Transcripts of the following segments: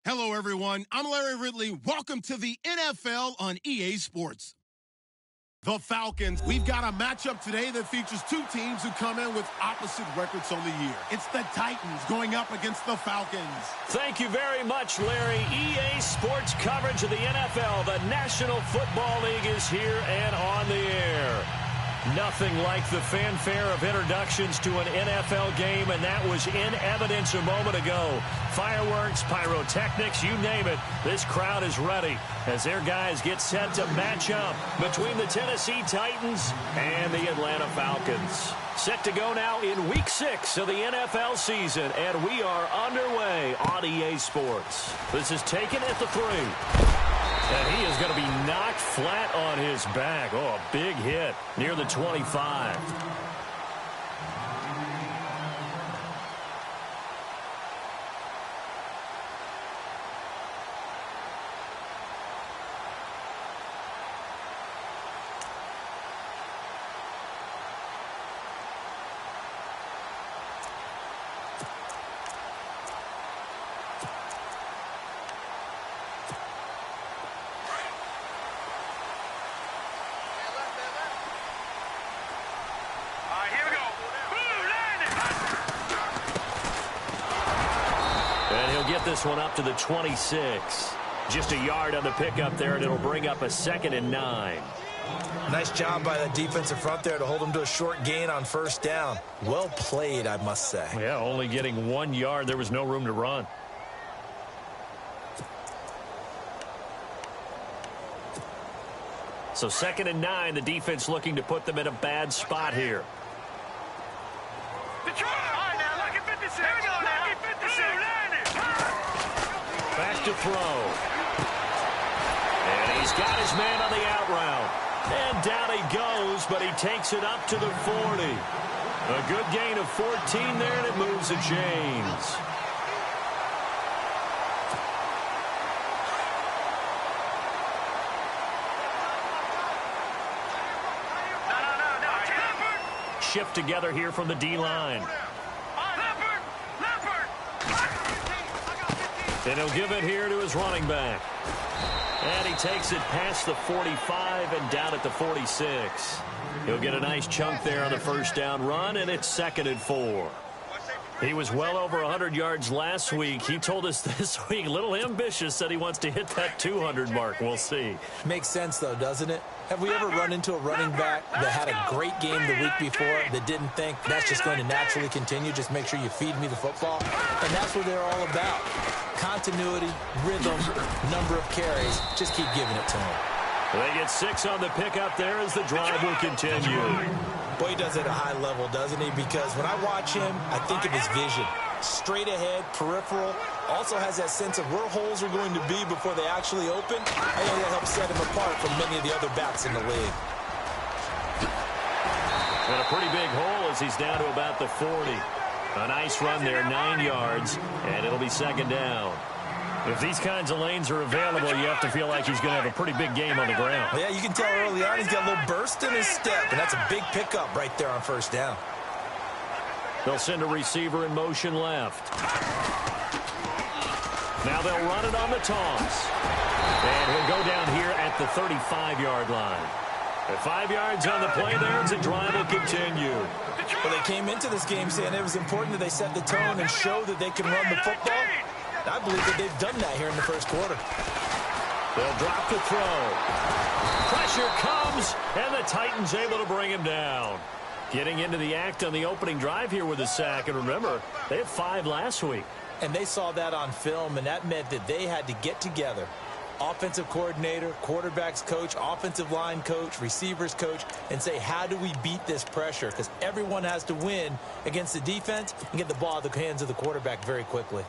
Hello, everyone. I'm Larry Ridley. Welcome to the NFL on EA Sports. The Falcons. We've got a matchup today that features two teams who come in with opposite records on the year. It's the Titans going up against the Falcons. Thank you very much, Larry. EA Sports coverage of the NFL. The National Football League is here and on the air. Nothing like the fanfare of introductions to an NFL game, and that was in evidence a moment ago. Fireworks, pyrotechnics, you name it. This crowd is ready as their guys get set to match up between the Tennessee Titans and the Atlanta Falcons. Set to go now in Week 6 of the NFL season, and we are underway on EA Sports. This is taken at the 3. And he is going to be knocked flat on his back. Oh, a big hit near the 25. Get this one up to the 26. Just a yard on the pickup there, and it'll bring up a 2nd and 9. Nice job by the defensive front there to hold them to a short gain on first down. Well played, I must say. Yeah, only getting 1 yard. There was no room to run. So 2nd and 9, the defense looking to put them in a bad spot here. Back to throw. And he's got his man on the out route. And down he goes, but he takes it up to the 40. A good gain of 14 there, and it moves the chains. Shift together here from the D-line. And he'll give it here to his running back. And he takes it past the 45 and down at the 46. He'll get a nice chunk there on the first down run, and it's 2nd and 4. He was well over 100 yards last week. He told us this week, a little ambitious, said he wants to hit that 200 mark. We'll see. Makes sense, though, doesn't it? Have we ever run into a running back that had a great game the week before that didn't think that's just going to naturally continue? Just make sure you feed me the football. And that's what they're all about. Continuity, rhythm, number of carries. Just keep giving it to him. They get 6 on the pickup there as the drive will continue. Boy, he does it at a high level, doesn't he? Because when I watch him, I think of his vision. Straight ahead, peripheral. Also has that sense of where holes are going to be before they actually open. I think that helps set him apart from many of the other backs in the league. And a pretty big hole as he's down to about the 40. A nice run there, 9 yards, and it'll be 2nd down. If these kinds of lanes are available, you have to feel like he's going to have a pretty big game on the ground. Yeah, you can tell early on he's got a little burst in his step, and that's a big pickup right there on first down. They'll send a receiver in motion left. Now they'll run it on the toss. And he'll go down here at the 35-yard line. At 5 yards on the play there, as the drive will continue. Well, they came into this game saying it was important that they set the tone and show that they can run the football. I believe that they've done that here in the first quarter. They'll drop the throw. Pressure comes, and the Titans able to bring him down. Getting into the act on the opening drive here with a sack. And remember, they had 5 last week. And they saw that on film, and that meant that they had to get together. Offensive coordinator, quarterbacks coach, offensive line coach, receivers coach, and say, how do we beat this pressure? Because everyone has to win against the defense and get the ball out of the hands of the quarterback very quickly.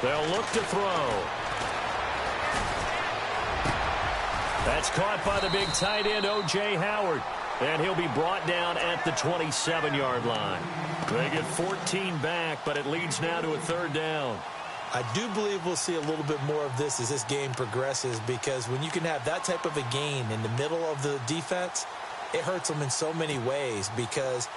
They'll look to throw. That's caught by the big tight end, O.J. Howard. And he'll be brought down at the 27-yard line. They get 14 back, but it leads now to a 3rd down. I do believe we'll see a little bit more of this as this game progresses, because when you can have that type of a gain in the middle of the defense, it hurts them in so many ways, because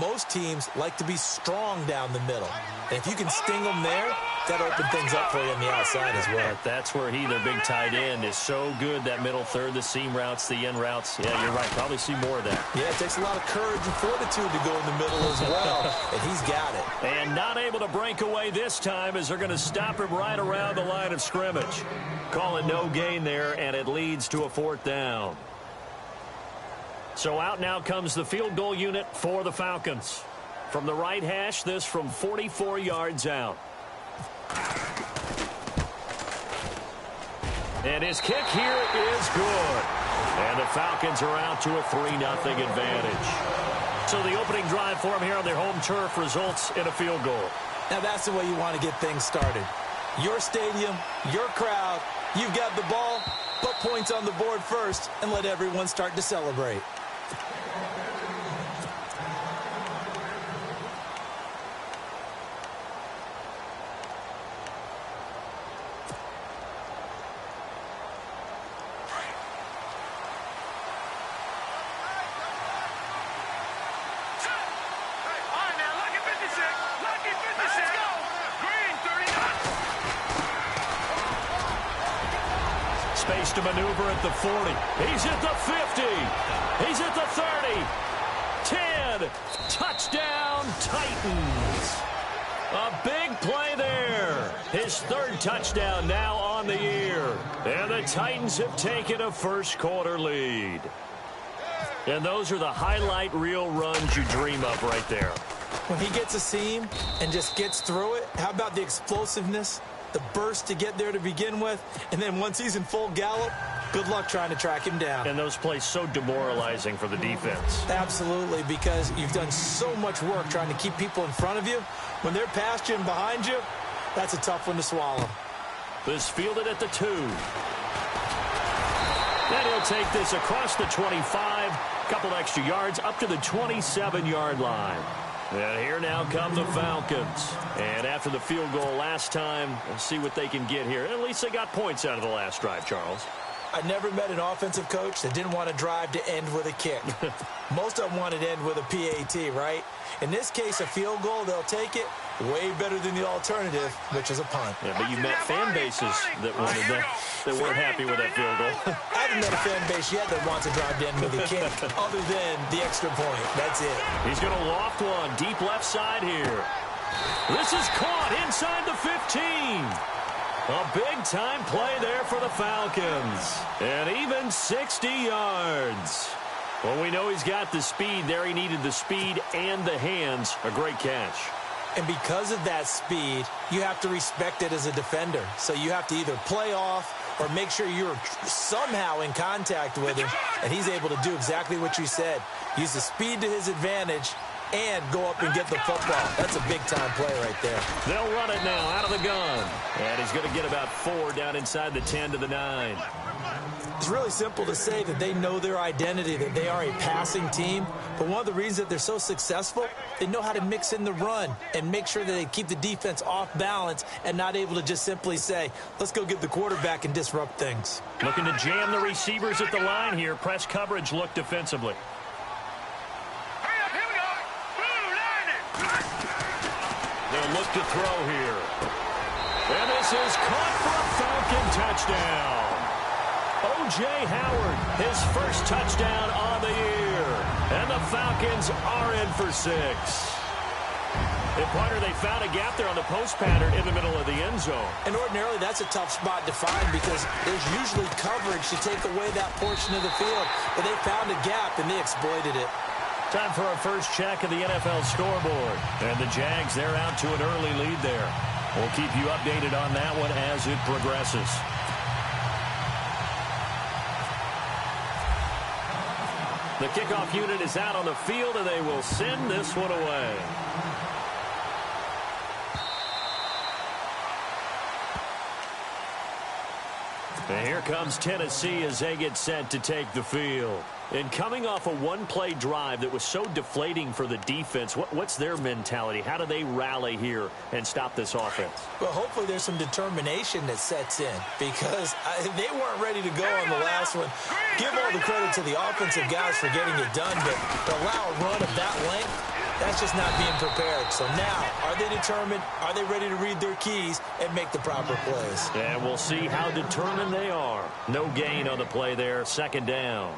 most teams like to be strong down the middle. And if you can sting them there, that'll open things up for you on the outside as well. That's where their big tight end, is so good, that middle third, the seam routes, the end routes. Yeah, you're right. Probably see more of that. Yeah, it takes a lot of courage and fortitude to go in the middle as well, and he's got it. And not able to break away this time, as they're going to stop him right around the line of scrimmage. Call it no gain there, and it leads to a 4th down. So out now comes the field goal unit for the Falcons. From the right hash, this from 44 yards out. And his kick here is good. And the Falcons are out to a 3-0 advantage. So the opening drive for them here on their home turf results in a field goal. Now that's the way you want to get things started. Your stadium, your crowd, you've got the ball, put points on the board first, and let everyone start to celebrate. Space to maneuver at the 40. He's at the 50. He's at the 30. 10. Touchdown, Titans. A big play there. His 3rd touchdown now on the year. And the Titans have taken a first-quarter lead. And those are the highlight reel runs you dream of right there. When he gets a seam and just gets through it, how about the explosiveness, the burst to get there to begin with, and then once he's in full gallop, good luck trying to track him down. And those plays so demoralizing for the defense. Absolutely, because you've done so much work trying to keep people in front of you. When they're past you and behind you, that's a tough one to swallow. This fielded at the 2. And he'll take this across the 25, couple extra yards, up to the 27-yard line. And here now come the Falcons. And after the field goal last time, we'll see what they can get here. At least they got points out of the last drive, Charles. I never met an offensive coach that didn't want to drive to end with a kick. Most of them wanted to end with a PAT, right? In this case, a field goal, they'll take it. Way better than the alternative, which is a punt. Yeah, but you met fan bases that wanted that weren't happy with that field goal. I haven't met a fan base yet that wants to drive to end with a kick, other than the extra point. That's it. He's going to loft one deep left side here. This is caught inside the 15. A big-time play there for the Falcons. And even 60 yards. Well, we know he's got the speed there. He needed the speed and the hands. A great catch. And because of that speed, you have to respect it as a defender. So you have to either play off or make sure you're somehow in contact with him. And he's able to do exactly what you said. Use the speed to his advantage and go up and get the football. That's a big-time play right there. They'll run it now out of the gun. And he's going to get about 4 down inside the 10 to the 9. It's really simple to say that they know their identity, that they are a passing team. But one of the reasons that they're so successful, they know how to mix in the run and make sure that they keep the defense off balance and not able to just simply say, let's go get the quarterback and disrupt things. Looking to jam the receivers at the line here. Press coverage look defensively. They'll look to throw here. And this is caught for a Falcon touchdown. O.J. Howard, his first touchdown on the year. And the Falcons are in for 6. And partner, they found a gap there on the post pattern in the middle of the end zone. And ordinarily, that's a tough spot to find because there's usually coverage to take away that portion of the field. But they found a gap, and they exploited it. Time for our first check of the NFL scoreboard. And the Jags, they're out to an early lead there. We'll keep you updated on that one as it progresses. The kickoff unit is out on the field, and they will send this one away. And here comes Tennessee as they get set to take the field. And coming off a one-play drive that was so deflating for the defense, what's their mentality? How do they rally here and stop this offense? Well, hopefully there's some determination that sets in because they weren't ready to go on the last one. Give all the credit to the offensive guys for getting it done, but to allow a run of that length, that's just not being prepared. So now, are they determined? Are they ready to read their keys and make the proper plays? And we'll see how determined they are. No gain on the play there, second down.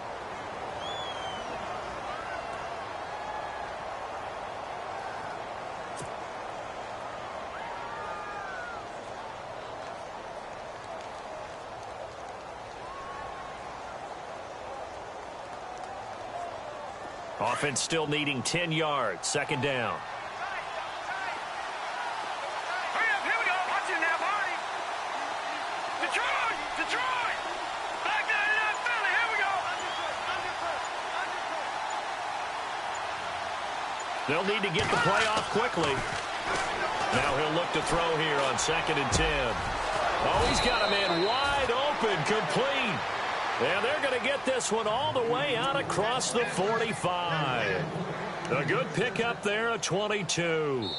Offense still needing 10 yards. Second down. Hurry up, here we go. Watch it now, party. Detroit! Detroit! Back down in that Philly. Here we go. They'll need to get the play off quickly. Now he'll look to throw here on 2nd and 10. Oh, he's got a man wide open, complete. And they're going to get this one all the way out across the 45. A good pickup there, a 22.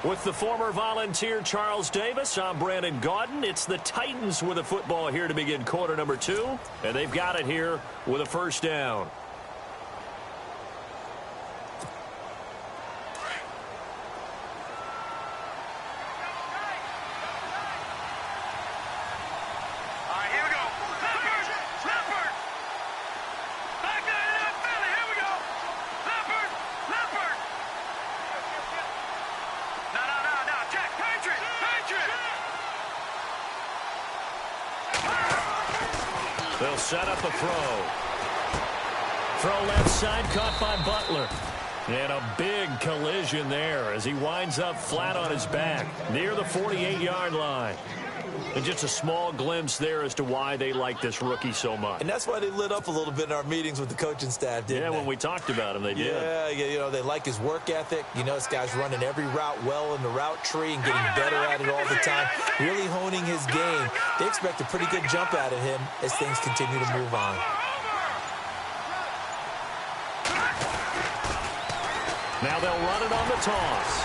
With the former Volunteer Charles Davis, I'm Brandon Gaudin. It's the Titans with a football here to begin quarter number 2. And they've got it here with a first down. They'll set up a throw. Throw left side, caught by Butler. And a big collision there as he winds up flat on his back near the 48-yard line. And just a small glimpse there as to why they like this rookie so much. And that's why they lit up a little bit in our meetings with the coaching staff, didn't they? Yeah, when we talked about him, they did. Yeah, you know, they like his work ethic. You know, this guy's running every route well in the route tree and getting better at it all the time, really honing his game. They expect a pretty good jump out of him as things continue to move on. Now they'll run it on the toss.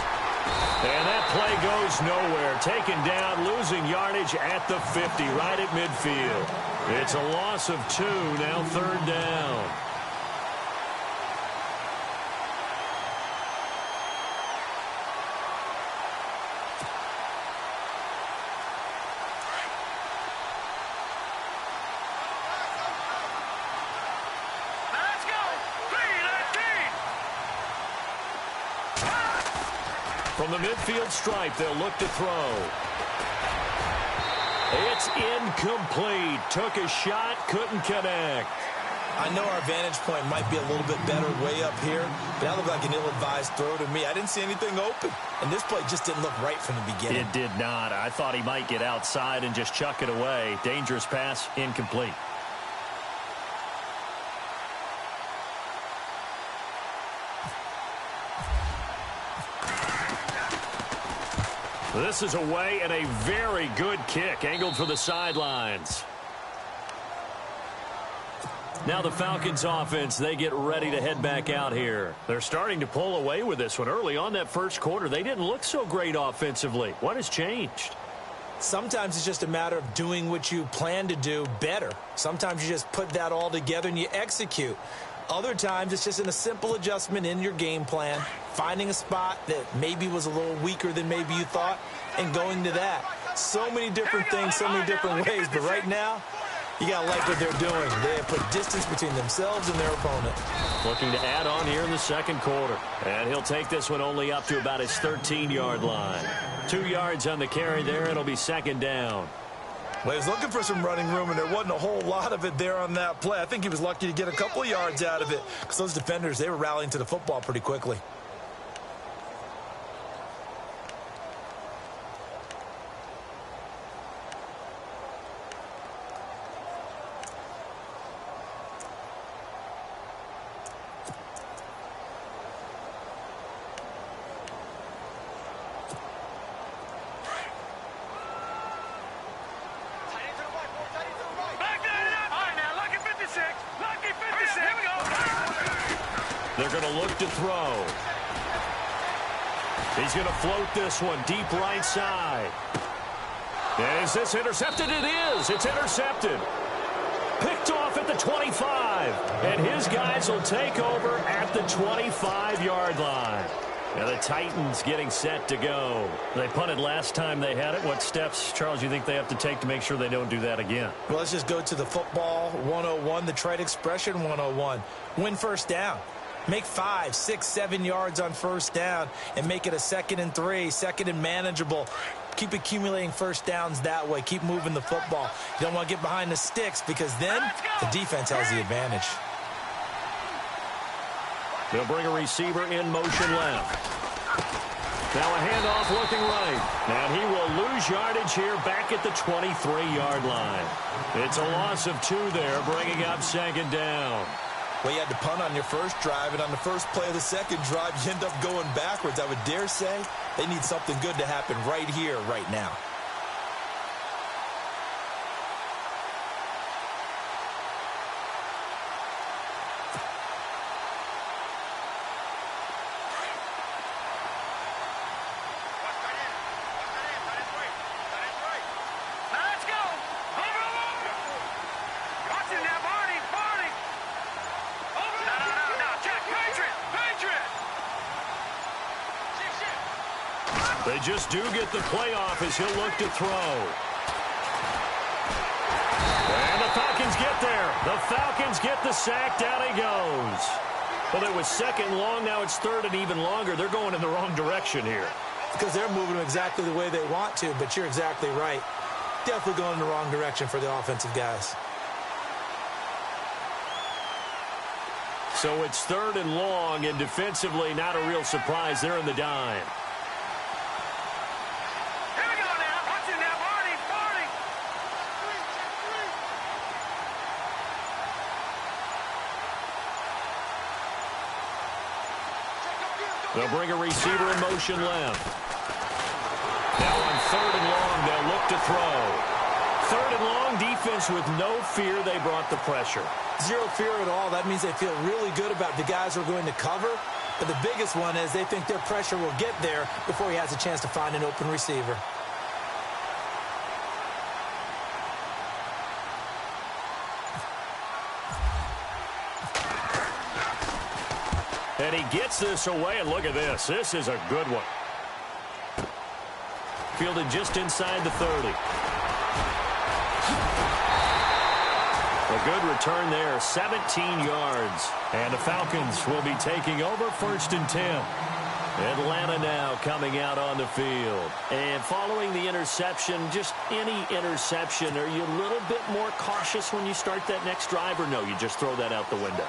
And that play goes nowhere. Taken down, losing yardage at the 50, right at midfield. It's a loss of 2, now 3rd down. From the midfield stripe, they'll look to throw. It's incomplete. Took a shot, couldn't connect. I know our vantage point might be a little bit better way up here, but that looked like an ill-advised throw to me. I didn't see anything open, and this play just didn't look right from the beginning. It did not. I thought he might get outside and just chuck it away. Dangerous pass, incomplete. This is away and a very good kick, angled for the sidelines. Now the Falcons offense, they get ready to head back out here. They're starting to pull away with this one. Early on that first quarter, they didn't look so great offensively. What has changed? Sometimes it's just a matter of doing what you plan to do better. Sometimes you just put that all together and you execute. Other times it's just in a simple adjustment in your game plan, finding a spot that maybe was a little weaker than maybe you thought, and going to that. So many different things, so many different ways, but right now, you got to like what they're doing. They have put distance between themselves and their opponent. Looking to add on here in the second quarter. And he'll take this one only up to about his 13-yard line. 2 yards on the carry there. It'll be second down. Well, he was looking for some running room, and there wasn't a whole lot of it there on that play. I think he was lucky to get a couple of yards out of it because those defenders, they were rallying to the football pretty quickly. They're going to look to throw. He's going to float this one deep right side. Is this intercepted? It is. It's intercepted. Picked off at the 25. And his guys will take over at the 25-yard line. Now the Titans getting set to go. They punted last time they had it. What steps, Charles, you think they have to take to make sure they don't do that again? Well, let's just go to the football 101, the trade expression 101. Win first down. Make 5, 6, 7 yards on first down and make it a 2nd and 3, 2nd and manageable. Keep accumulating first downs that way. Keep moving the football. You don't want to get behind the sticks because then the defense has the advantage. They'll bring a receiver in motion left. Now a handoff looking right. And he will lose yardage here back at the 23-yard line. It's a loss of 2 there, bringing up 2nd down. Well, you had to punt on your first drive, and on the first play of the second drive, you end up going backwards. I would dare say they need something good to happen right here, right now. They just do get the play off as he'll look to throw. And the Falcons get there. The Falcons get the sack. Down he goes. Well, it was 2nd long. Now it's 3rd and even longer. They're going in the wrong direction here. Because they're moving exactly the way they want to, but you're exactly right. Definitely going in the wrong direction for the offensive guys. So it's 3rd and long, and defensively not a real surprise. They're in the dime. They'll bring a receiver in motion left. Now on 3rd and long, they'll look to throw. 3rd and long, defense with no fear. They brought the pressure. Zero fear at all. That means they feel really good about the guys who are going to cover. But the biggest one is they think their pressure will get there before he has a chance to find an open receiver. And he gets this away, and look at this. This is a good one. Fielded just inside the 30. A good return there, 17 yards. And the Falcons will be taking over 1st and 10. Atlanta now coming out on the field. And following the interception, just any interception, are you a little bit more cautious when you start that next drive, or no, you just throw that out the window?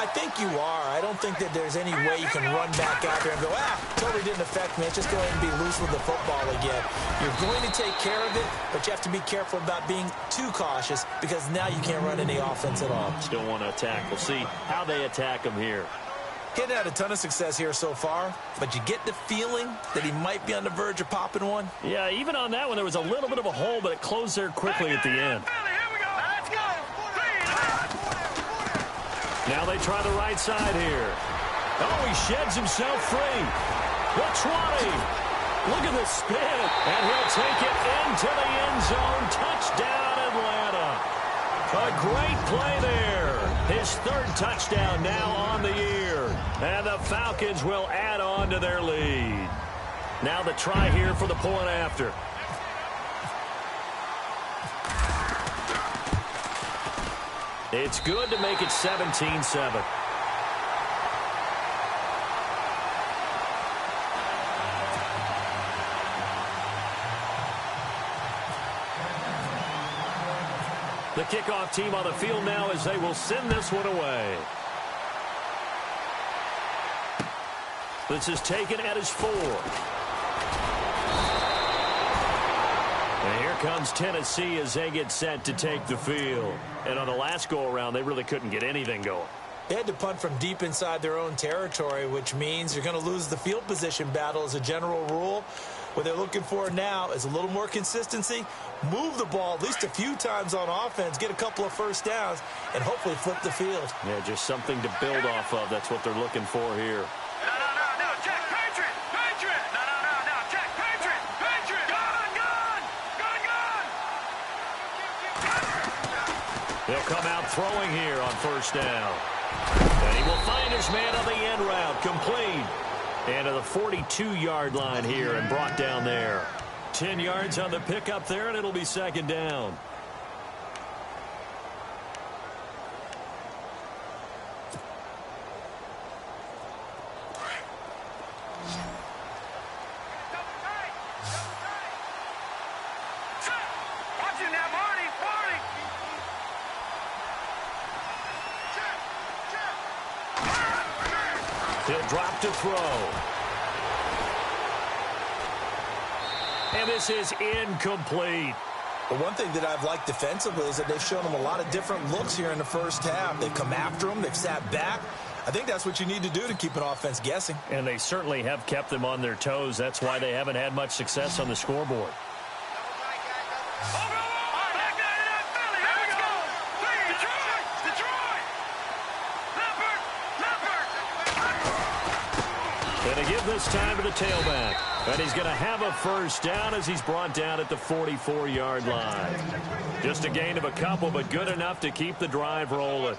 I think you are. I don't think that there's any way you can run back out there and go, totally didn't affect me. Let's just go ahead and be loose with the football again. You're going to take care of it, but you have to be careful about being too cautious because now you can't run any offense at all. Still want to attack. We'll see how they attack him here. He hadn't had a ton of success here so far, but you get the feeling that he might be on the verge of popping one. Yeah, even on that one, there was a little bit of a hole, but it closed there quickly at the end. Now they try the right side here. Oh, he sheds himself free. The 20. Look at the spin. And he'll take it into the end zone. Touchdown, Atlanta. A great play there. His 3rd touchdown now on the year. And the Falcons will add on to their lead. Now the try here for the point after. It's good to make it 17-7. The kickoff team on the field now as they will send this one away. This is taken at his 4. And here comes Tennessee as they get set to take the field. And on the last go-around, they really couldn't get anything going. They had to punt from deep inside their own territory, which means you're going to lose the field position battle as a general rule. What they're looking for now is a little more consistency, move the ball at least a few times on offense, get a couple of first downs, and hopefully flip the field. Yeah, just something to build off of. That's what they're looking for here. No, check, Patriot, Patriot. No, check, Patriot, Patriot. Gun. He'll come out throwing here on first down. And he will find his man on the end route, complete. And to the 42-yard line here and brought down there. 10 yards on the pickup there, and it'll be second down. Watch it now, Marty. He'll drop to throw. And this is incomplete. But one thing that I've liked defensively is that they've shown them a lot of different looks here in the first half. They've come after them. They've sat back. I think that's what you need to do to keep an offense guessing. And they certainly have kept them on their toes. That's why they haven't had much success on the scoreboard. And to give this time to the tailback. And he's going to have a first down as he's brought down at the 44-yard line. Just a gain of a couple, but good enough to keep the drive rolling.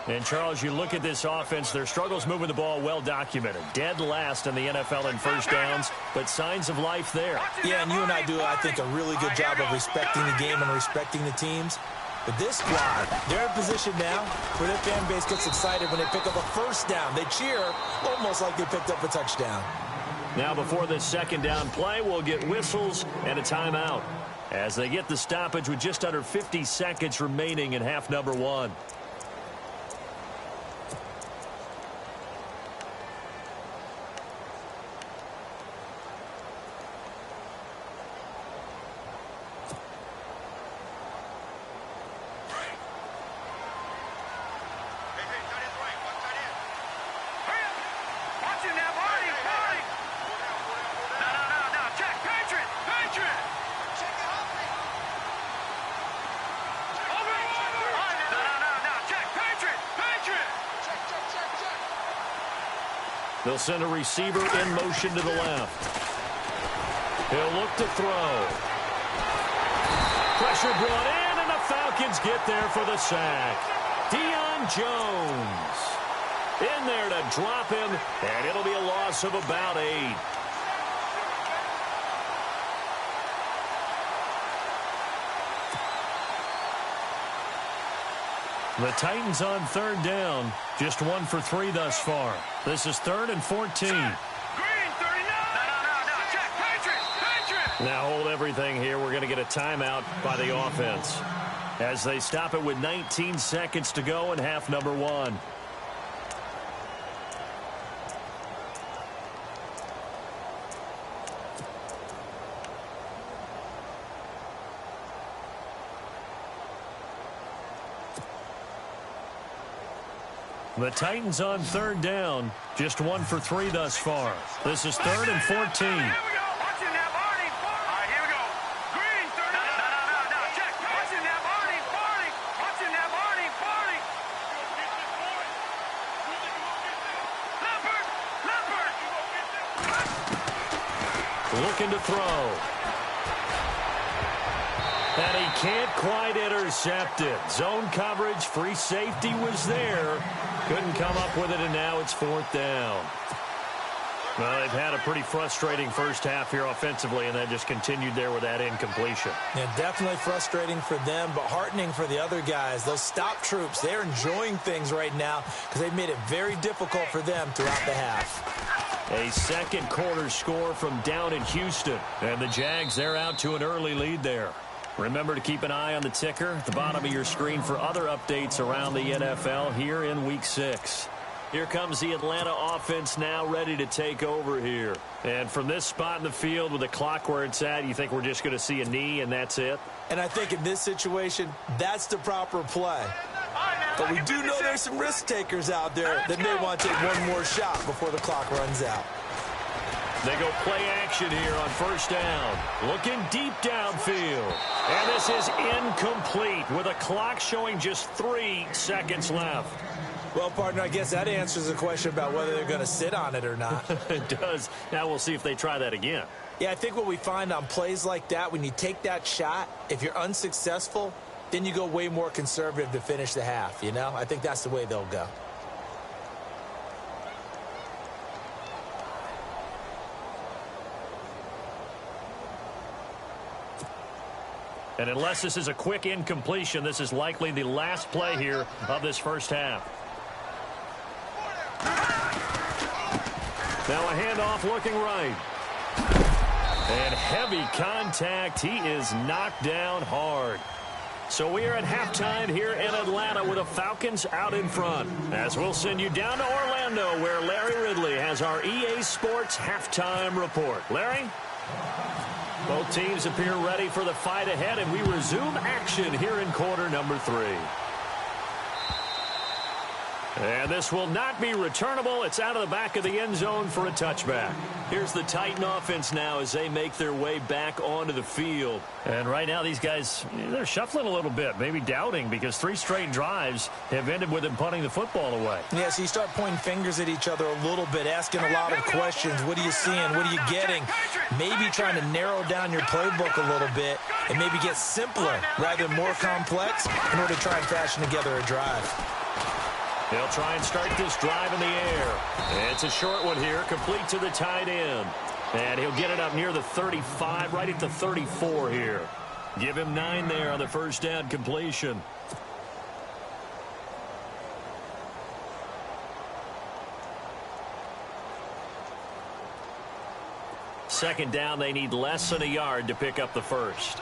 And, Charles, you look at this offense, their struggles moving the ball well documented. Dead last in the NFL in first downs, but signs of life there. Yeah, and you and I do, I think, a really good job of respecting the game and respecting the teams. But this squad, they're in position now where their fan base gets excited when they pick up a first down. They cheer almost like they picked up a touchdown. Now before this second down play, we'll get whistles and a timeout as they get the stoppage with just under 50 seconds remaining in half number one. They'll send a receiver in motion to the left. He'll look to throw. Pressure brought in, and the Falcons get there for the sack. Deion Jones in there to drop him, and it'll be a loss of about 8. The Titans on third down. Just 1 for 3 thus far. This is 3rd and 14. Green 39. No, check, Patriot. Now hold everything here. We're going to get a timeout by the offense as they stop it with 19 seconds to go in half number one. The Titans on third down. Just 1 for 3 thus far. This is 3rd and 14. Here we go. Watch it now, Marty. All right, here we go. Green 30. No. Check. Watch it now, Marty. Watch it now, Marty. Leopard. Looking to throw. And he can't quite intercept it. Zone coverage, free safety was there. Couldn't come up with it, and now it's 4th down. Well, they've had a pretty frustrating first half here offensively, and that just continued there with that incompletion. Yeah, definitely frustrating for them, but heartening for the other guys. Those stop troops, they're enjoying things right now because they've made it very difficult for them throughout the half. A second quarter score from down in Houston, and the Jags, they're out to an early lead there. Remember to keep an eye on the ticker at the bottom of your screen for other updates around the NFL here in Week 6. Here comes the Atlanta offense now ready to take over here. And from this spot in the field with the clock where it's at, you think we're just going to see a knee and that's it? And I think in this situation, that's the proper play. But we do know there's some risk takers out there that may want to take one more shot before the clock runs out. They go play action here on first down. Looking deep downfield. And this is incomplete with a clock showing just 3 seconds left. Well, partner, I guess that answers the question about whether they're going to sit on it or not. It does. Now we'll see if they try that again. Yeah, I think what we find on plays like that, when you take that shot, if you're unsuccessful, then you go way more conservative to finish the half, you know? I think that's the way they'll go. And unless this is a quick incompletion, this is likely the last play here of this first half. Now a handoff looking right. And heavy contact. He is knocked down hard. So we are at halftime here in Atlanta with the Falcons out in front. As we'll send you down to Orlando where Larry Ridley has our EA Sports halftime report. Larry? Both teams appear ready for the fight ahead, and we resume action here in quarter number 3. And this will not be returnable. It's out of the back of the end zone for a touchback. Here's the Titan offense now as they make their way back onto the field. And right now these guys, they're shuffling a little bit, maybe doubting, because 3 straight drives have ended with them punting the football away. Yeah, so you start pointing fingers at each other a little bit, asking a lot of questions. What are you seeing? What are you getting? Maybe trying to narrow down your playbook a little bit and maybe get simpler rather than more complex in order to try and fashion together a drive. They'll try and start this drive in the air. It's a short one here, complete to the tight end. And he'll get it up near the 35, right at the 34 here. Give him 9 there on the first down completion. Second down, they need less than a yard to pick up the first.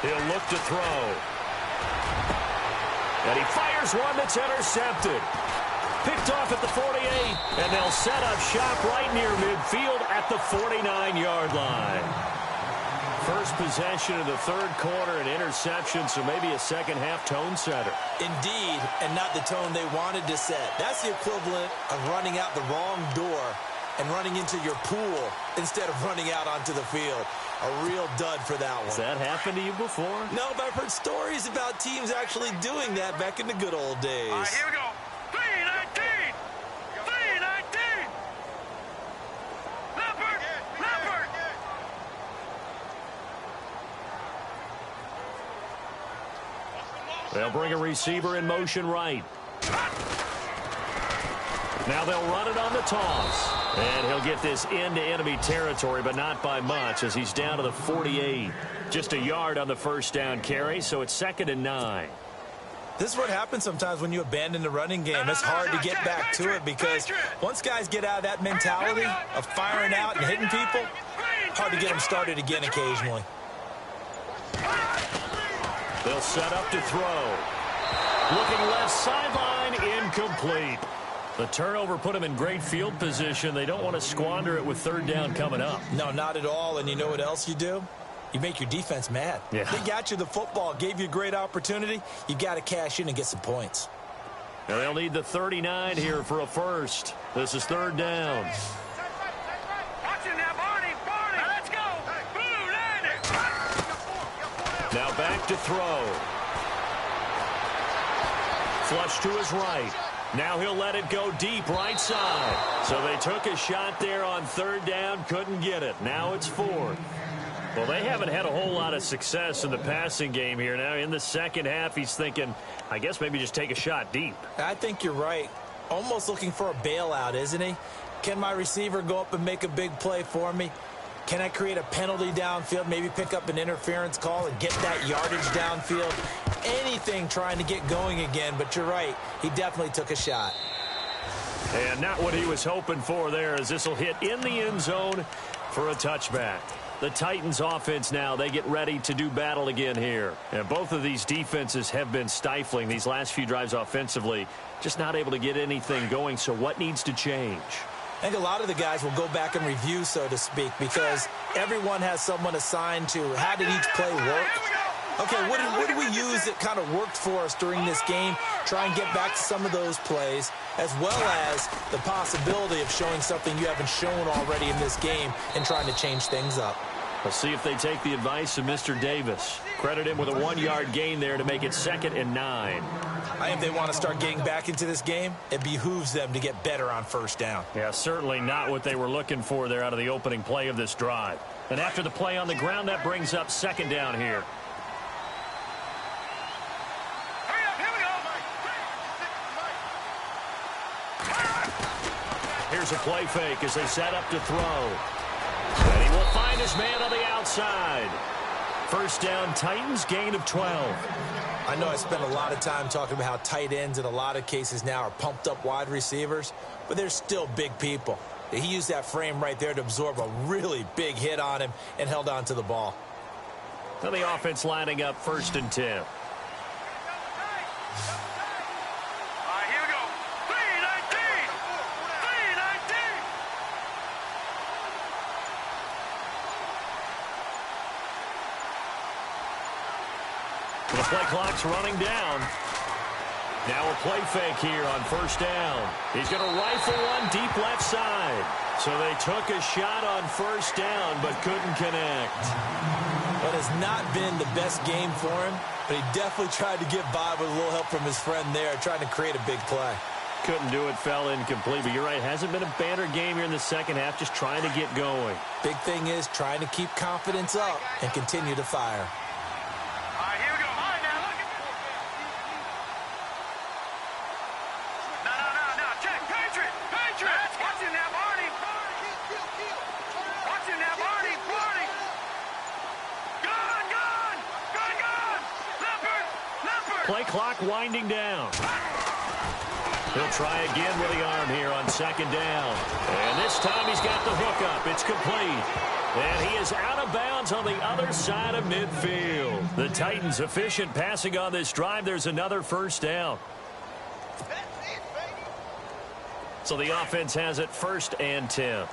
He'll look to throw. And he fires one that's intercepted. Picked off at the 48, and they'll set up shop right near midfield at the 49-yard line. First possession of the third quarter, an interception, so maybe a second-half tone setter. Indeed, and not the tone they wanted to set. That's the equivalent of running out the wrong door and running into your pool instead of running out onto the field. A real dud for that one. Has that happened to you before? No, but I've heard stories about teams actually doing that back in the good old days. All right, here we go. 319! 319! Leopard! Leopard! They'll bring a receiver in motion right. Now they'll run it on the toss. And he'll get this into enemy territory, but not by much as he's down to the 48. Just a yard on the first down carry, so it's 2nd and 9. This is what happens sometimes when you abandon the running game. It's hard to get back to it because once guys get out of that mentality of firing out and hitting people, hard to get them started again occasionally. They'll set up to throw. Looking left sideline, incomplete. The turnover put them in great field position. They don't want to squander it with third down coming up. No, not at all. And you know what else you do? You make your defense mad. Yeah. They got you the football, gave you a great opportunity. You got to cash in and get some points. Now they'll need the 39 here for a first. This is third down. Watching now, Barney. Now let's go. Blue landed. Now back to throw. Flush to his right. Now he'll let it go deep right side. So they took a shot there on third down, couldn't get it. Now it's 4th. Well, they haven't had a whole lot of success in the passing game here. Now in the second half, he's thinking, I guess maybe just take a shot deep. I think you're right. Almost looking for a bailout, isn't he? Can my receiver go up and make a big play for me? Can I create a penalty downfield, maybe pick up an interference call and get that yardage downfield? Anything trying to get going again, but you're right. He definitely took a shot. And not what he was hoping for there, as this will hit in the end zone for a touchback. The Titans offense now, they get ready to do battle again here. And both of these defenses have been stifling these last few drives offensively. Just not able to get anything going, so what needs to change? I think a lot of the guys will go back and review, so to speak, because everyone has someone assigned to how did each play work. Okay, what did we use that kind of worked for us during this game? Try and get back to some of those plays, as well as the possibility of showing something you haven't shown already in this game and trying to change things up. Let's see if they take the advice of Mr. Davis. Credit him with a 1-yard gain there to make it 2nd and 9. I think they want to start getting back into this game. It behooves them to get better on first down. Yeah, certainly not what they were looking for there out of the opening play of this drive. And after the play on the ground, that brings up 2nd down here. Here's a play fake as they set up to throw. And he will find his man on the outside. First down, Titans, gain of 12. I know I spent a lot of time talking about how tight ends in a lot of cases now are pumped up wide receivers, but they're still big people. He used that frame right there to absorb a really big hit on him and held on to the ball. Now the offense lining up 1st and 10. The play clock's running down. Now a play fake here on 1st down. He's going to rifle one deep left side. So they took a shot on 1st down but couldn't connect. That has not been the best game for him, but he definitely tried to get by with a little help from his friend there, trying to create a big play. Couldn't do it, fell incomplete. But you're right, hasn't been a banner game here in the second half, just trying to get going. Big thing is trying to keep confidence up and continue to fire. Play clock winding down. He'll try again with the arm here on 2nd down. And this time he's got the hook up. It's complete. And he is out of bounds on the other side of midfield. The Titans efficient passing on this drive. There's another 1st down. So the offense has it 1st and 10.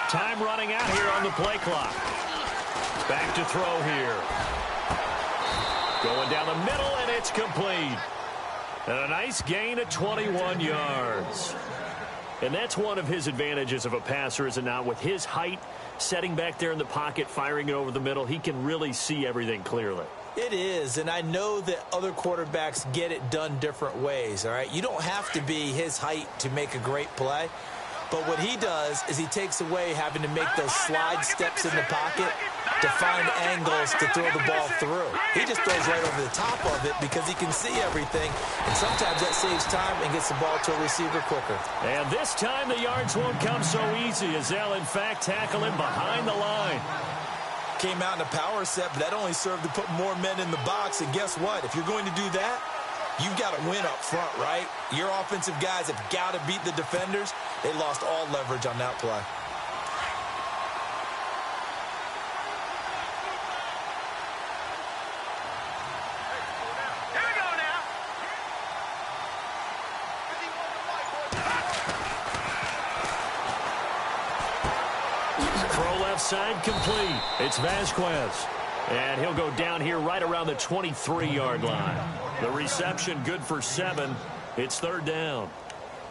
Time running out here on the play clock. Back to throw here. Going down the middle, and it's complete. And a nice gain of 21 yards. And that's one of his advantages of a passer, is it not? With his height, setting back there in the pocket, firing it over the middle, he can really see everything clearly. It is, and I know that other quarterbacks get it done different ways, all right? You don't have to be his height to make a great play. But what he does is he takes away having to make those slide steps in the pocket to find angles to throw the ball through. He just throws right over the top of it because he can see everything, and sometimes that saves time and gets the ball to a receiver quicker. And this time the yards won't come so easy, as they'll in fact tackle him behind the line. Came out in a power set, but that only served to put more men in the box, and guess what? If you're going to do that, you've got to win up front, right? Your offensive guys have got to beat the defenders. They lost all leverage on that play. Here we go now. Throw left side complete. It's Vasquez. And he'll go down here right around the 23-yard line. The reception good for 7. It's 3rd down.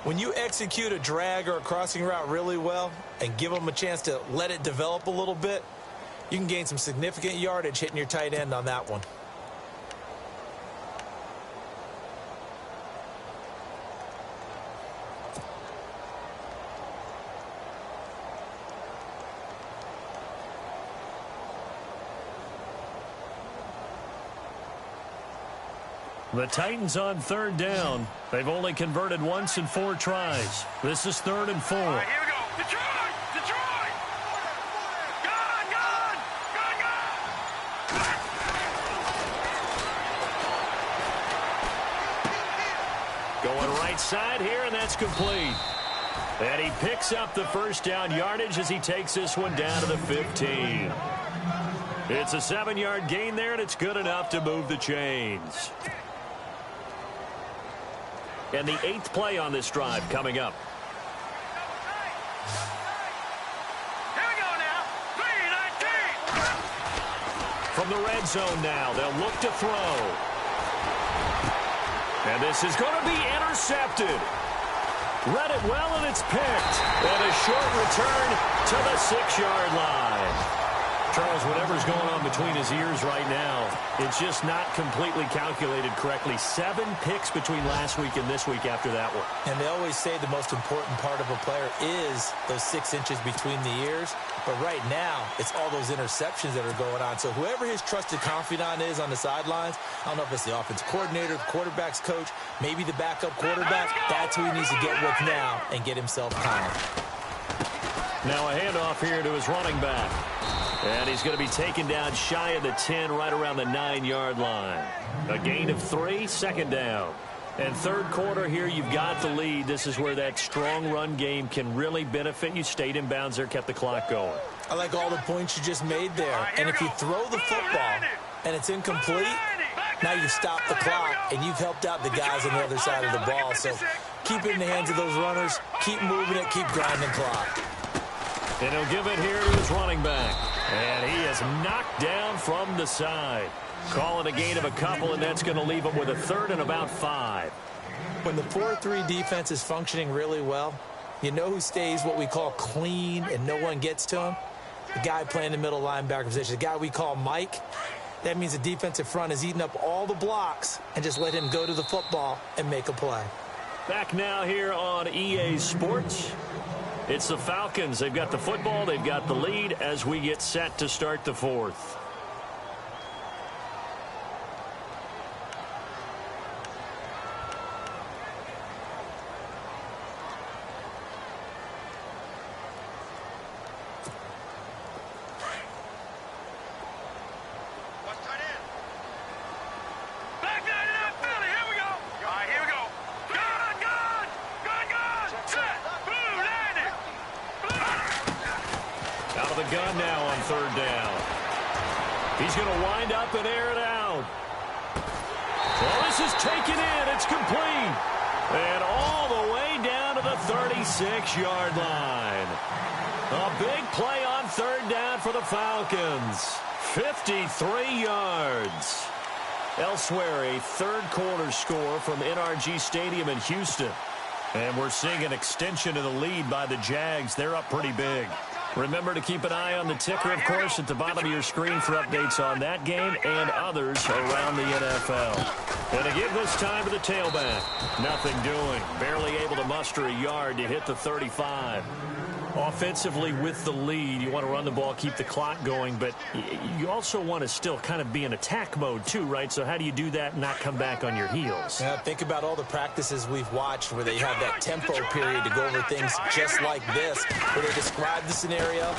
When you execute a drag or a crossing route really well and give them a chance to let it develop a little bit, you can gain some significant yardage hitting your tight end on that one. The Titans on 3rd down. They've only converted once in 4 tries. This is 3rd and 4. All right, here we go. Detroit! Detroit! Gone! Gone! Gone! Gone! Going right side here, and that's complete. And he picks up the first down yardage as he takes this one down to the 15. It's a 7-yard gain there, and it's good enough to move the chains. And the 8th play on this drive coming up. Here we go now. 3-19. From the red zone now, they'll look to throw. And this is going to be intercepted. Read it well, and it's picked. And a short return to the 6-yard line. Charles, whatever's going on between his ears right now, it's just not completely calculated correctly. 7 picks between last week and this week after that one. And they always say the most important part of a player is those 6 inches between the ears. But right now, it's all those interceptions that are going on. So whoever his trusted confidant is on the sidelines, I don't know if it's the offensive coordinator, the quarterback's coach, maybe the backup quarterback, that's who he needs to get with now and get himself calm. Now a handoff here to his running back. And he's going to be taken down shy of the 10, right around the 9-yard line. A gain of 3, 2nd down. And third quarter here, you've got the lead. This is where that strong run game can really benefit you. Stayed in bounds there, kept the clock going. I like all the points you just made there. And if you throw the football and it's incomplete, now you've stopped the clock and you've helped out the guys on the other side of the ball. So keep it in the hands of those runners. Keep moving it. Keep grinding clock. And he'll give it here to his running back. And he is knocked down from the side. Call it a gain of a couple, and that's going to leave him with a 3rd and about 5. When the 4-3 defense is functioning really well, you know who stays what we call clean and no one gets to him? The guy playing the middle linebacker position, the guy we call Mike. That means the defensive front is eating up all the blocks and just let him go to the football and make a play. Back now here on EA Sports. It's the Falcons. They've got the football. They've got the lead as we get set to start the 4th. Gun now on 3rd down. He's going to wind up and air it out. Well, this is taken in. It's complete. And all the way down to the 36-yard line. A big play on 3rd down for the Falcons. 53 yards. Elsewhere, a third-quarter score from NRG Stadium in Houston. And we're seeing an extension of the lead by the Jags. They're up pretty big. Remember to keep an eye on the ticker, of course, at the bottom of your screen for updates on that game and others around the NFL. And again this time to the tailback. Nothing doing. Barely able to muster a yard to hit the 35. Offensively with the lead, you want to run the ball, keep the clock going, but you also want to still kind of be in attack mode too, right? So how do you do that and not come back on your heels? Yeah, think about all the practices we've watched where they have that tempo period to go over things just like this, where they describe the scenario,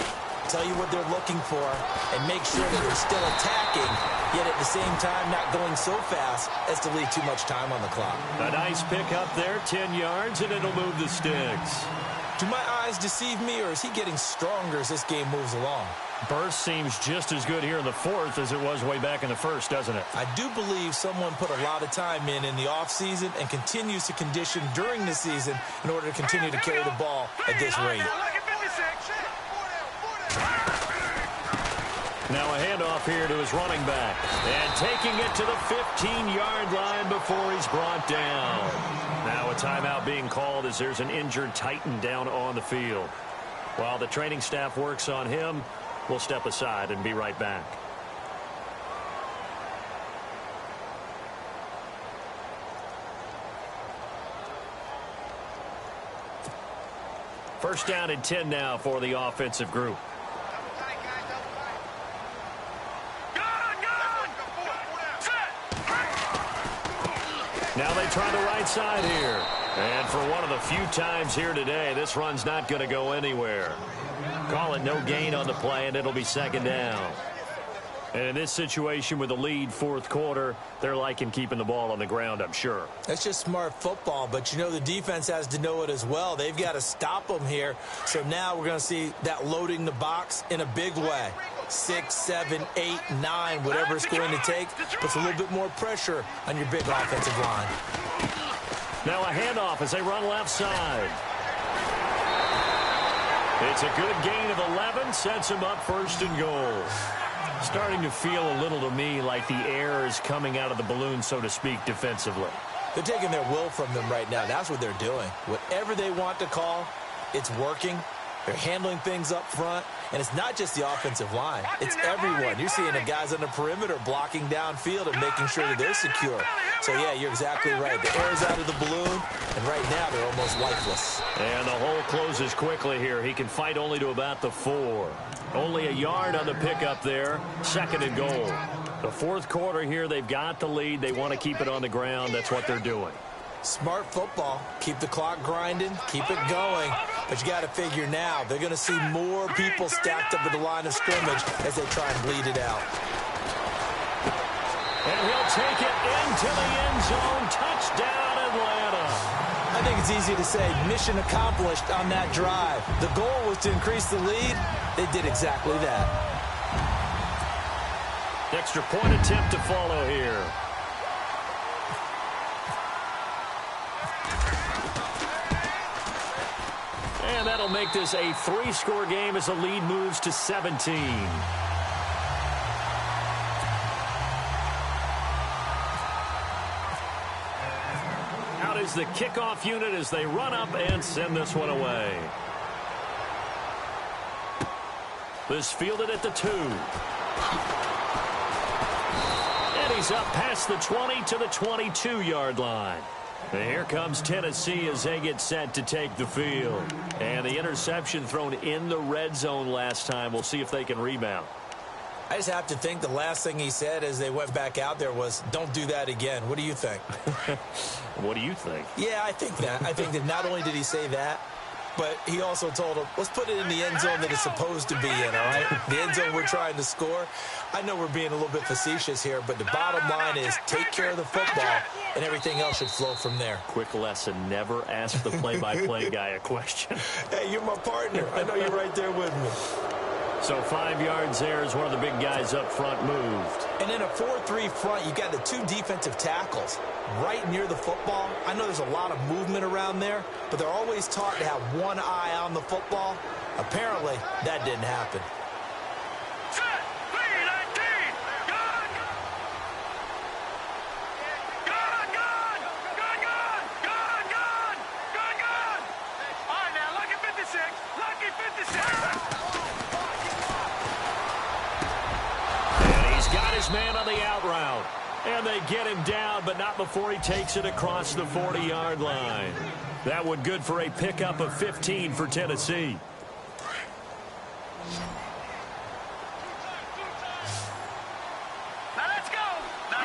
tell you what they're looking for, and make sure that they're still attacking, yet at the same time not going so fast as to leave too much time on the clock. A nice pick up there, 10 yards, and it'll move the sticks. Do my eyes deceive me, or is he getting stronger as this game moves along? Burst seems just as good here in the 4th as it was way back in the 1st, doesn't it? I do believe someone put a lot of time in the offseason and continues to condition during the season in order to continue to carry the ball at this rate. Now a handoff here to his running back. And taking it to the 15-yard line before he's brought down. Now a timeout being called as there's an injured Titan down on the field. While the training staff works on him, we'll step aside and be right back. First down and 10 now for the offensive group. Now they try the right side here. And for one of the few times here today, this run's not going to go anywhere. Call it no gain on the play, and it'll be 2nd down. And in this situation with the lead fourth quarter, they're liking keeping the ball on the ground, I'm sure. That's just smart football, but you know the defense has to know it as well. They've got to stop them here. So now we're going to see that loading the box in a big way. 6, 7, 8, 9, whatever it's going to take, puts a little bit more pressure on your big offensive line. Now a handoff as they run left side. It's a good gain of 11, sets him up first and goal. Starting to feel a little to me like the air is coming out of the balloon, so to speak, defensively. They're taking their will from them right now. That's what they're doing. Whatever they want to call, it's working. They're handling things up front, and it's not just the offensive line. It's everyone. You're seeing the guys on the perimeter blocking downfield and making sure that they're secure. So, yeah, you're exactly right. The air is out of the balloon, and right now they're almost lifeless. And the hole closes quickly here. He can fight only to about the 4. Only a yard on the pickup there. Second and goal. The fourth quarter here, they've got the lead. They want to keep it on the ground. That's what they're doing. Smart football. Keep the clock grinding. Keep it going. But you got to figure now, they're going to see more people stacked up at the line of scrimmage as they try and bleed it out. And he'll take it into the end zone. Touchdown, Atlanta. I think it's easy to say mission accomplished on that drive. The goal was to increase the lead. They did exactly that. Extra point attempt to follow here. And that'll make this a 3-score game as the lead moves to 17. Out is the kickoff unit as they run up and send this one away. This fielded at the 2. And he's up past the 20 to the 22-yard line. And here comes Tennessee as they get set to take the field. And the interception thrown in the red zone last time. We'll see if they can rebound. I just have to think the last thing he said as they went back out there was, don't do that again. What do you think? What do you think? Yeah, I think that. I think that not only did he say that, but he also told him, let's put it in the end zone that it's supposed to be in, all right? The end zone we're trying to score. I know we're being a little bit facetious here, but the bottom line is take care of the football, and everything else should flow from there. Quick lesson, never ask the play-by-play guy a question. Hey, you're my partner. I know you're right there with me. So 5 yards there as one of the big guys up front moved. And in a 4-3 front, you've got the 2 defensive tackles right near the football. I know there's a lot of movement around there, but they're always taught to have one eye on the football. Apparently, that didn't happen. Set, 3-19, gun! Gun, gun! Gun, gun! Gun, gun! Gun, gun! All right, now, lucky 56. Lucky 56. Got his man on the out route. And they get him down, but not before he takes it across the 40-yard line. That one good for a pickup of 15 for Tennessee. Now let's go. No.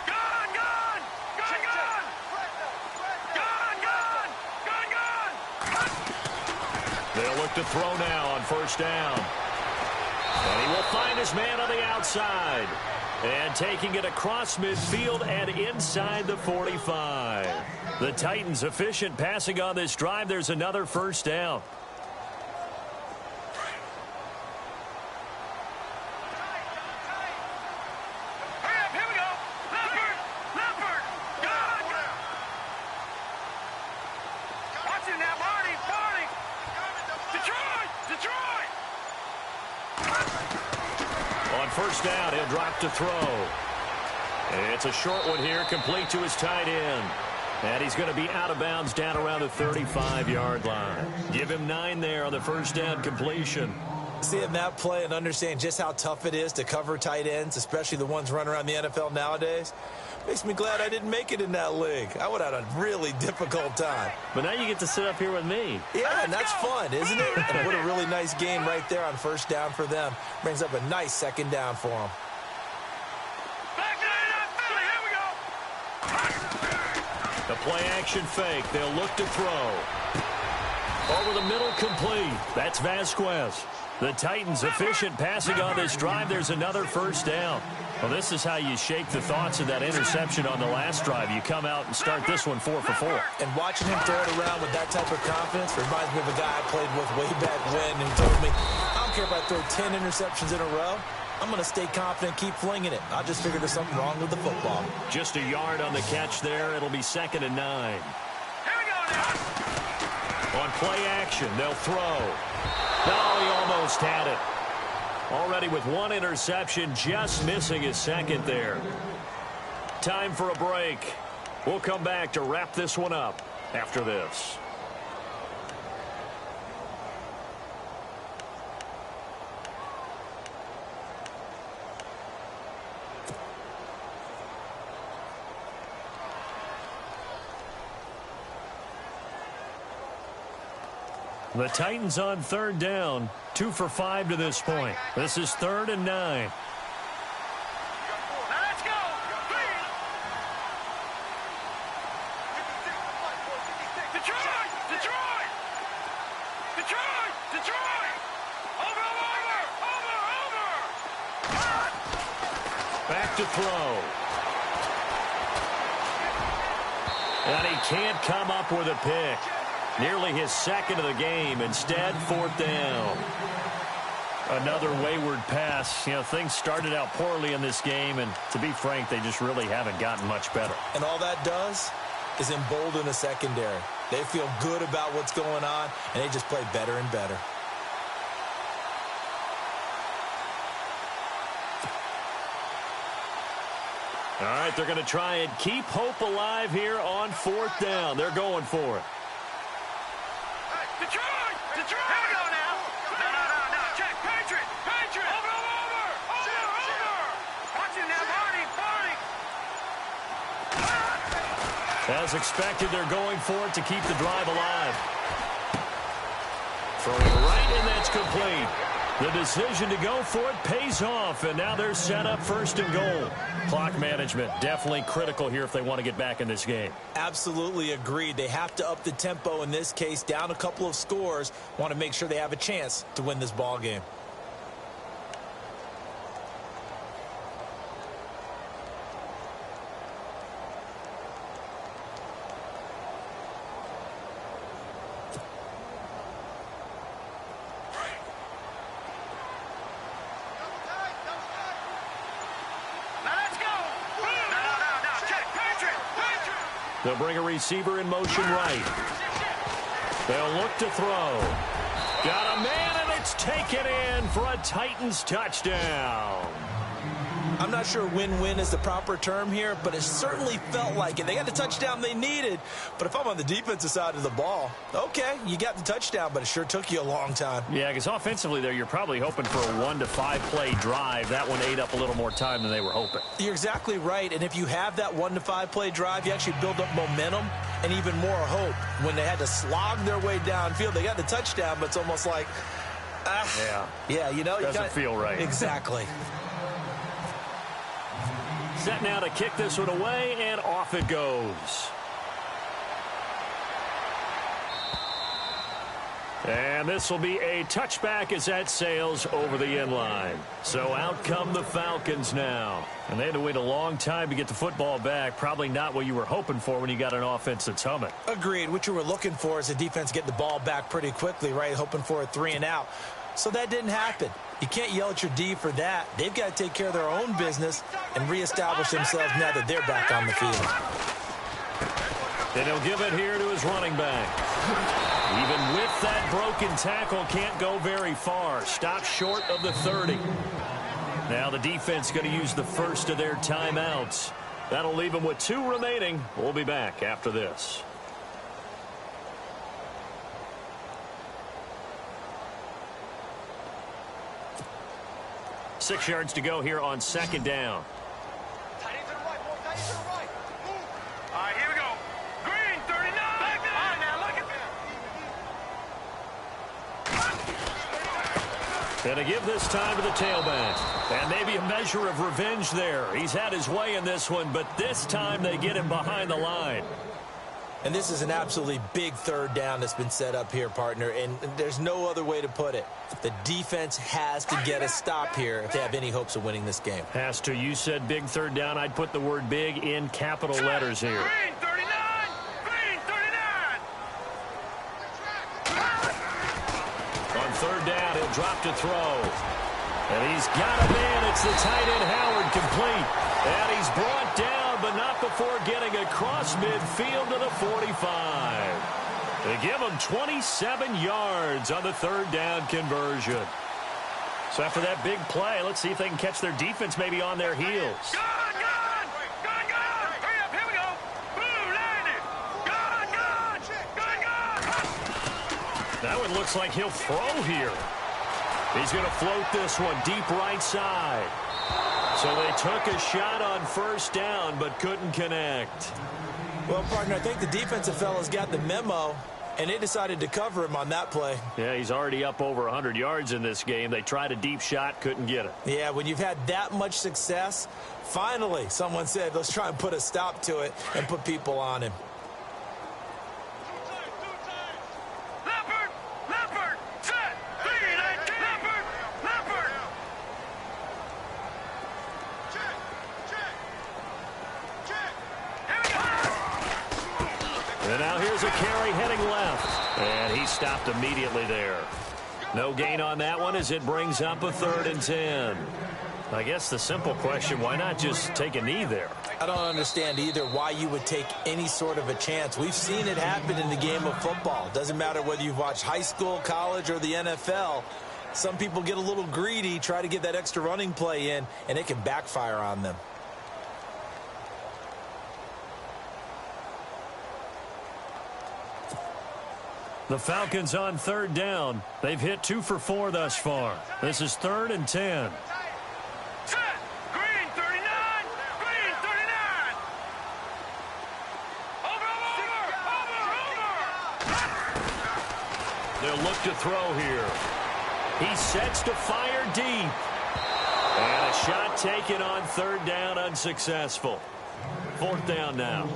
Gun, gun! Gun, gun! Gun, gun! Gun, gun! They'll look to throw now on first down. And he will find his man on the outside. And taking it across midfield and inside the 45. The Titans efficient passing on this drive. There's another first down. Hurry up, here we go. Leopard! Gun! Watching now, Barney! Detroit! On first down, he'll drop to throw. It's a short one here, complete to his tight end. And he's going to be out of bounds down around the 35-yard line. Give him 9 there on the first down completion. Seeing that play and understand just how tough it is to cover tight ends, especially the ones running around the NFL nowadays, makes me glad I didn't make it in that league. I would have had a really difficult time. But now you get to sit up here with me. Yeah, and that's fun, isn't it? And what a really nice game right there on first down for them. Brings up a nice second down for them. Back to the Philly, here we go. The play-action fake. They'll look to throw. Over the middle, complete. That's Vasquez. The Titans efficient passing on this drive. There's another first down. Well, this is how you shake the thoughts of that interception on the last drive. You come out and start this one 4 for 4. And watching him throw it around with that type of confidence reminds me of a guy I played with way back when who told me, I don't care if I throw 10 interceptions in a row. I'm going to stay confident, keep flinging it. I just figured there's something wrong with the football. Just a yard on the catch there. It'll be 2nd and 9. Here we go now. On play action, they'll throw. Oh, he almost had it. Already with one interception, just missing his second there. Time for a break. We'll come back to wrap this one up after this. The Titans on 3rd down, 2 for 5 to this point. This is 3rd and 9. Now let's go. Detroit! Detroit! Detroit! Detroit! Over! Back to throw. And he can't come up with a pick. Nearly his second of the game. Instead, 4th down. Another wayward pass. You know, things started out poorly in this game, and to be frank, they just really haven't gotten much better. And all that does is embolden the secondary. They feel good about what's going on, and they just play better and better. All right, they're going to try and keep hope alive here on 4th down. They're going for it. Detroit! Detroit! Here we go now. No. Check. Patriot! Over! Watch him now, Barney! As expected, they're going for it to keep the drive alive. Throwing right, and that's complete. The decision to go for it pays off, and now they're set up 1st and goal. Clock management definitely critical here if they want to get back in this game. Absolutely agreed. They have to up the tempo in this case, down a couple of scores. Want to make sure they have a chance to win this ball game. They'll bring a receiver in motion right. They'll look to throw. Got a man, and it's taken in for a Titans touchdown. I'm not sure win-win is the proper term here, but it certainly felt like it. They got the touchdown they needed, but if I'm on the defensive side of the ball, okay, you got the touchdown, but it sure took you a long time. Yeah, because offensively there, you're probably hoping for a 1 to 5 play drive. That one ate up a little more time than they were hoping. You're exactly right, and if you have that 1 to 5 play drive, you actually build up momentum and even more hope. When they had to slog their way downfield, they got the touchdown, but it's almost like, yeah, you know, doesn't feel right. Exactly. Set now to kick this one away, and off it goes. And this will be a touchback as that sails over the end line. So out come the Falcons now. And they had to wait a long time to get the football back. Probably not what you were hoping for when you got an offense that's humming. Agreed. What you were looking for is the defense getting the ball back pretty quickly, right? Hoping for a 3 and out. So that didn't happen. You can't yell at your D for that. They've got to take care of their own business and reestablish themselves now that they're back on the field. And he'll give it here to his running back. Even with that broken tackle, can't go very far. Stop short of the 30. Now the defense going to use the first of their timeouts. That'll leave them with 2 remaining. We'll be back after this. Six yards to go here on 2nd down. Tight end to the right, boy. Tight end to the right. Move. All right, here we go. Green, 39. All right, now look at And to give this time to the tailback. And maybe a measure of revenge there. He's had his way in this one, but this time they get him behind the line. And this is an absolutely big third down that's been set up here, partner, and there's no other way to put it. The defense has to get a stop here if they have any hopes of winning this game. Has to. You said big third down. I'd put the word big in capital letters here. Green 39! Green 39! On third down, he'll drop to throw. And he's got a man. It's the tight end, Howard, complete. And he's brought down, but not before getting across midfield to the 45. They give him 27 yards on the third down conversion. So after that big play, let's see if they can catch their defense maybe on their heels. Gun! Hurry up, here we go! Blue, landed! Gun! That one looks like he'll throw here. He's going to float this one deep right side. So they took a shot on first down, but couldn't connect. Well, partner, I think the defensive fellas got the memo, and they decided to cover him on that play. Yeah, he's already up over 100 yards in this game. They tried a deep shot, couldn't get it. Yeah, when you've had that much success, finally someone said, let's try and put a stop to it and put people on him. Leopard! Set! 3-19! Leopard! Here we go! And now here's a carry heading left. And he stopped immediately there. No gain on that one as it brings up a 3rd and 10. I guess the simple question, why not just take a knee there? I don't understand either why you would take any sort of a chance. We've seen it happen in the game of football. It doesn't matter whether you've watched high school, college, or the NFL. Some people get a little greedy, try to get that extra running play in, and it can backfire on them. The Falcons on third down. They've hit 2 for 4 thus far. This is 3rd and 10. Set! Green 39! Green 39! Over! They'll look to throw here. He sets to fire deep. And a shot taken on third down, unsuccessful. 4th down now.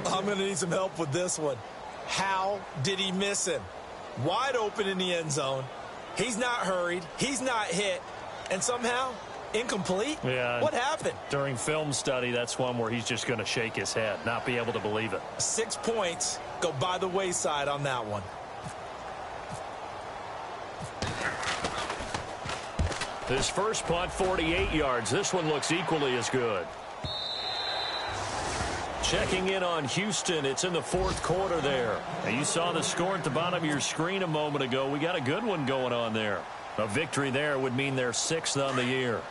I'm going to need some help with this one. How did he miss him? Wide open in the end zone. He's not hurried. He's not hit. And somehow, incomplete? Yeah. What happened? During film study, that's one where he's just going to shake his head, not be able to believe it. 6 points go by the wayside on that one. His first punt, 48 yards. This one looks equally as good. Checking in on Houston. It's in the 4th quarter there. Now you saw the score at the bottom of your screen a moment ago. We got a good one going on there. A victory there would mean they're 6th on the year.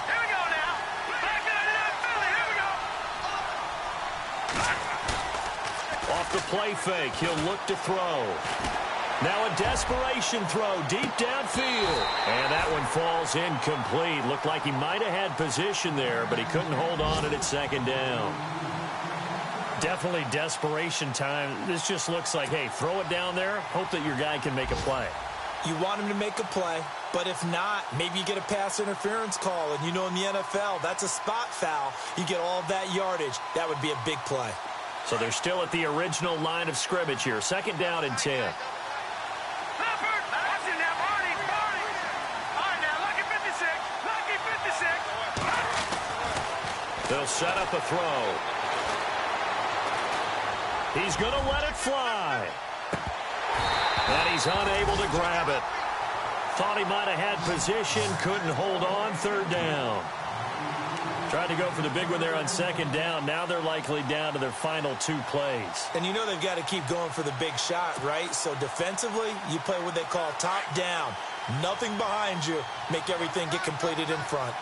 Here we go now! Back in Philly, here we go! Off the play fake, he'll look to throw. Now a desperation throw deep downfield. And that one falls incomplete. Looked like he might have had position there, but he couldn't hold on at 2nd down. Definitely desperation time. This just looks like, hey, throw it down there. Hope that your guy can make a play. You want him to make a play, but if not, maybe you get a pass interference call. And you know in the NFL, that's a spot foul. You get all of that yardage. That would be a big play. So they're still at the original line of scrimmage here. 2nd down and 10. They'll set up a throw. He's going to let it fly. And he's unable to grab it. Thought he might have had position, couldn't hold on. 3rd down. Tried to go for the big one there on 2nd down. Now they're likely down to their final 2 plays. And you know they've got to keep going for the big shot, right? So defensively, you play what they call top down. Nothing behind you. Make everything get completed in front.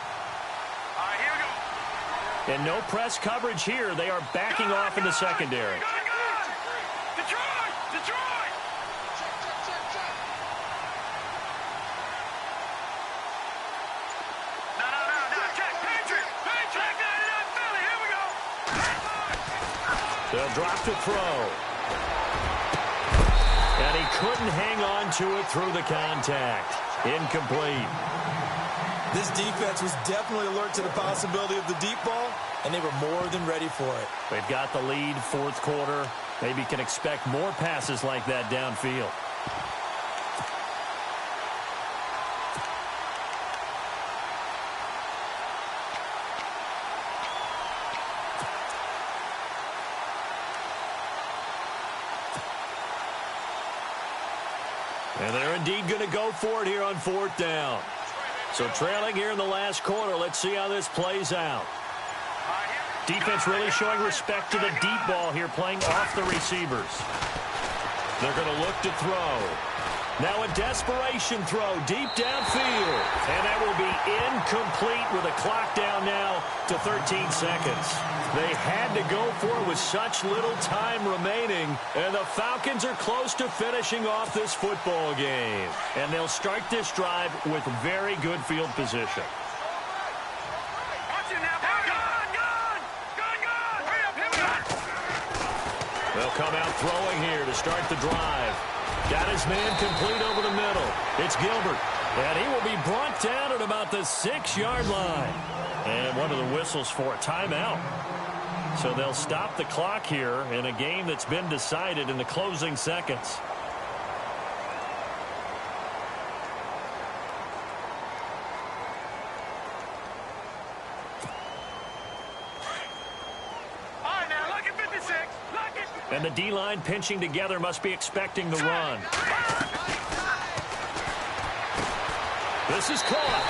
All right, here we go. And no press coverage here. They are backing off in the secondary. Detroit! No. Check. Patriot. Check that. Philly. Here we go. They'll drop to throw. And he couldn't hang on to it through the contact. Incomplete. This defense was definitely alert to the possibility of the deep ball, and they were more than ready for it. They've got the lead, fourth quarter. Maybe can expect more passes like that downfield. And they're indeed going to go for it here on fourth down. So trailing here in the last quarter. Let's see how this plays out. Defense really showing respect to the deep ball here, playing off the receivers. They're going to look to throw. Now a desperation throw deep downfield. And that will be incomplete with a clock down now to 13 seconds. They had to go for it with such little time remaining. And the Falcons are close to finishing off this football game. And they'll start this drive with very good field position. They'll come out throwing here to start the drive. Got his man complete over the middle. It's Gilbert. And he will be brought down at about the 6-yard line. And one of the whistles for a timeout. So they'll stop the clock here in a game that's been decided in the closing seconds. And the D-line pinching together must be expecting the run. This is caught.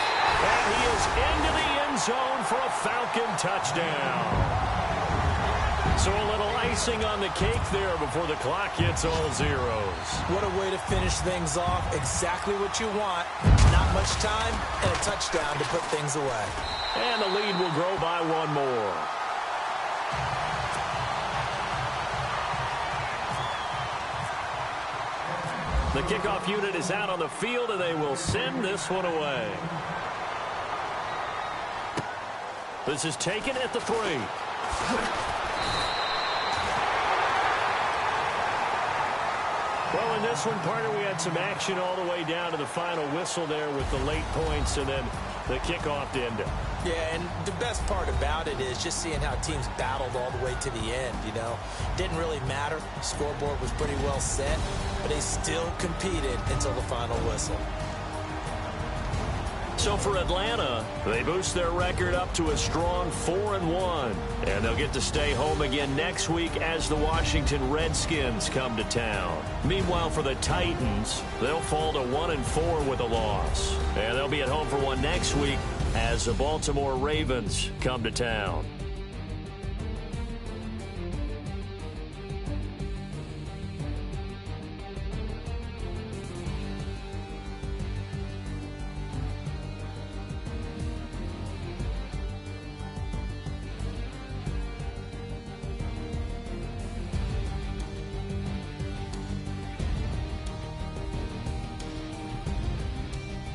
And he is into the end zone for a Falcon touchdown. So a little icing on the cake there before the clock hits all zeros. What a way to finish things off. Exactly what you want. Not much time and a touchdown to put things away. And the lead will grow by one more. The kickoff unit is out on the field, and they will send this one away. This is taken at the 3. Well, in this one, partner, we had some action all the way down to the final whistle there with the late points and then the kickoff to end it. Yeah, and the best part about it is just seeing how teams battled all the way to the end, you know. Didn't really matter. The scoreboard was pretty well set, but they still competed until the final whistle. So for Atlanta, they boost their record up to a strong 4-1. And they'll get to stay home again next week as the Washington Redskins come to town. Meanwhile, for the Titans, they'll fall to 1-4 with a loss. And they'll be at home for one next week as the Baltimore Ravens come to town.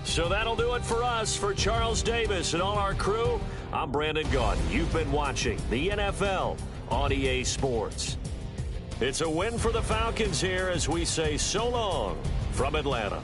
So that'll do it for us. For Charles Davis and all our crew, I'm Brandon Gaudin. You've been watching the NFL on EA Sports. It's a win for the Falcons here as we say so long from Atlanta.